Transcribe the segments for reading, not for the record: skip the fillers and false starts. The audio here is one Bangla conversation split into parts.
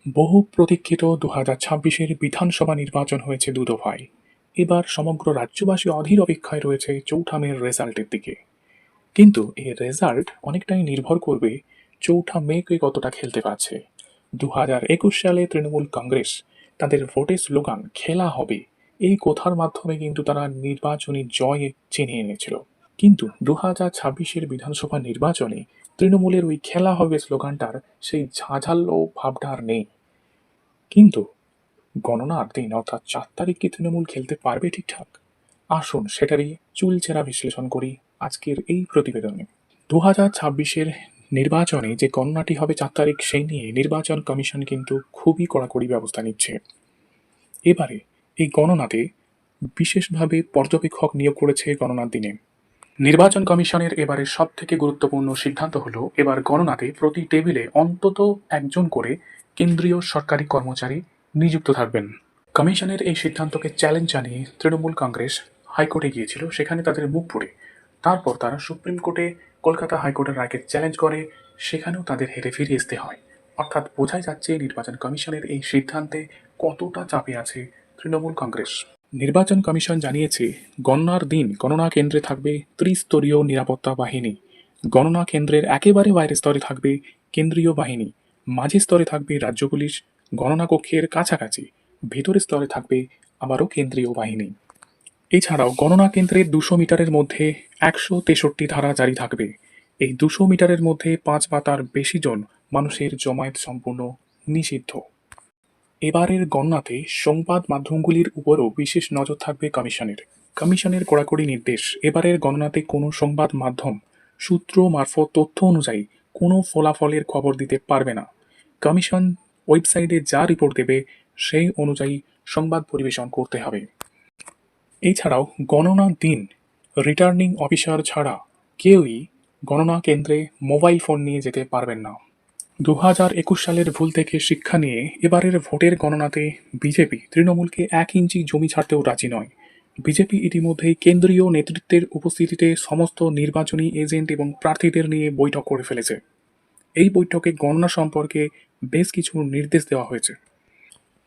বহু প্রতীক্ষিত ২০২৬-এর বিধানসভা নির্বাচন হয়েছে দুদফায়। এবার সমগ্র রাজ্যবাসী অধীর অপেক্ষায় রয়েছে চৌঠা মের রেজাল্টের দিকে। কিন্তু এই রেজাল্ট অনেকটাই নির্ভর করবে চৌঠা মে কে কতটা খেলতে পারছে। ২০২১ সালে তৃণমূল কংগ্রেস তাদের ভোটের স্লোগান "খেলা হবে" এই কথার মাধ্যমে কিন্তু তারা নির্বাচনী জয় ছিনিয়ে এনেছিল। কিন্তু ২০২৬-এর বিধানসভা নির্বাচনে তৃণমূলের ওই "খেলা হবে" স্লোগানটার সেই ঝাঁঝালো ভাবটা আর নেই। কিন্তু গণনার দিন অর্থাৎ ৪ তারিখ কি তৃণমূল খেলতে পারবে ঠিকঠাক? আসুন সেটারই চুলচেরা বিশ্লেষণ করি আজকের এই প্রতিবেদনে। ২০২৬-এর নির্বাচনে যে গণনাটি হবে ৪ তারিখ সেই নিয়ে নির্বাচন কমিশন কিন্তু খুবই কড়াকড়ি ব্যবস্থা নিচ্ছে। এবারে এই গণনাতে বিশেষভাবে পর্যবেক্ষক নিয়োগ করেছে গণনার দিনে। নির্বাচন কমিশনের এবারে সবথেকে গুরুত্বপূর্ণ সিদ্ধান্ত হলো এবার গণনাতে প্রতি টেবিলে অন্তত একজন করে কেন্দ্রীয় সরকারি কর্মচারী নিযুক্ত থাকবেন। কমিশনের এই সিদ্ধান্তকে চ্যালেঞ্জ জানিয়ে তৃণমূল কংগ্রেস হাইকোর্টে গিয়েছিল, সেখানে তাদের মুখ পুড়ে। তারপর তারা সুপ্রিম কোর্টে কলকাতা হাইকোর্টের রায়কে চ্যালেঞ্জ করে, সেখানেও তাদের হেরে ফিরে আসতে হয়। অর্থাৎ বোঝাই যাচ্ছে নির্বাচন কমিশনের এই সিদ্ধান্তে কতটা চাপে আছে তৃণমূল কংগ্রেস। নির্বাচন কমিশন জানিয়েছে গণনার দিন গণনা কেন্দ্রে থাকবে ত্রিস্তরীয় নিরাপত্তা বাহিনী। গণনা কেন্দ্রের একেবারে বাইরের স্তরে থাকবে কেন্দ্রীয় বাহিনী, মাঝের স্তরে থাকবে রাজ্য পুলিশ, গণনা কক্ষের কাছাকাছি ভেতরের স্তরে থাকবে আবারও কেন্দ্রীয় বাহিনী। এছাড়াও গণনা কেন্দ্রের ২০০ মিটারের মধ্যে ১৬৩ ধারা জারি থাকবে। এই ২০০ মিটারের মধ্যে ৫ বা তার বেশি জন মানুষের জমায়েত সম্পূর্ণ নিষিদ্ধ। এবারের গণনাতে সংবাদ মাধ্যমগুলির উপরও বিশেষ নজর থাকবে কমিশনের। কমিশনের কড়াকড়ি নির্দেশ, এবারের গণনাতে কোনো সংবাদ মাধ্যম সূত্র মারফত তথ্য অনুযায়ী কোনো ফলাফলের খবর দিতে পারবে না। কমিশন ওয়েবসাইটে যা রিপোর্ট দেবে সেই অনুযায়ী সংবাদ পরিবেশন করতে হবে। এছাড়াও গণনার দিন রিটার্নিং অফিসার ছাড়া কেউই গণনা কেন্দ্রে মোবাইল ফোন নিয়ে যেতে পারবেন না। ২০২১ সালের ভুল থেকে শিক্ষা নিয়ে এবারের ভোটের গণনাতে বিজেপি তৃণমূলকে ১ ইঞ্চি জমি ছাড়তেও রাজি নয়। বিজেপি ইতিমধ্যেই কেন্দ্রীয় নেতৃত্বের উপস্থিতিতে সমস্ত নির্বাচনী এজেন্ট এবং প্রার্থীদের নিয়ে বৈঠক করে ফেলেছে। এই বৈঠকে গণনা সম্পর্কে বেশ কিছু নির্দেশ দেওয়া হয়েছে।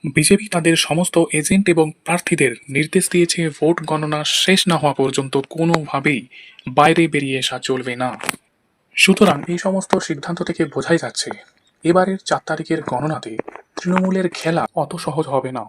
বিজেপি তাদের সমস্ত এজেন্ট এবং প্রার্থীদের নির্দেশ দিয়েছে ভোট গণনা শেষ না হওয়া পর্যন্ত কোনোভাবেই বাইরে বেরিয়ে আসা চলবে না। সুতরাং এই সমস্ত সিদ্ধান্ত থেকে বোঝাই যাচ্ছে এবারের ৪ তারিখের গণনাতে তৃণমূলের খেলা অত সহজ হবে না।